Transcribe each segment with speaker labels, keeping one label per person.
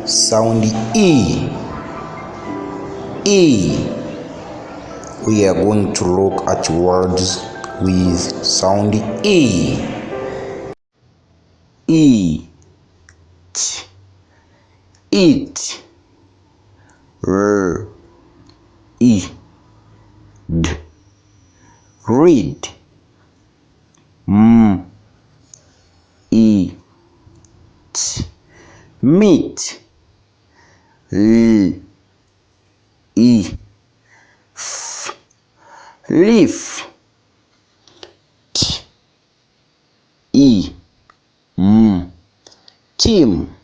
Speaker 1: Sound E. E. We are going to look at words with sound E. E. T. Eat. R. E. D. Read. M. E. T. Meat. L. E. F. Leaf. T. E. M. Team.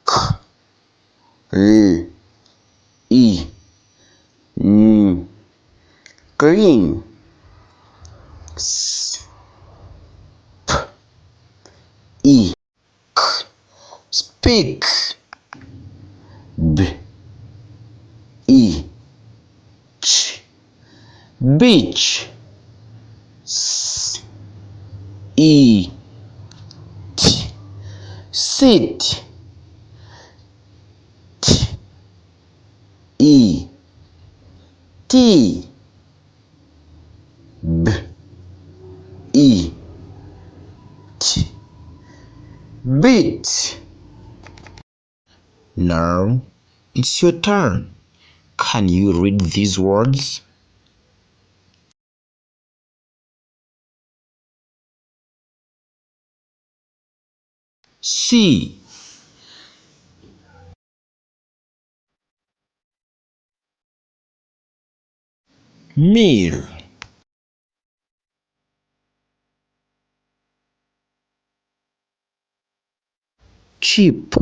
Speaker 1: K. L. E. N. Clean. S. P. E. K. Speak. B. E. Ch. Beach. S. E. T. Sit. T. E. T. B. E. T. Beat. Now it's your turn. Can you read these words? C. Meal. Cheap.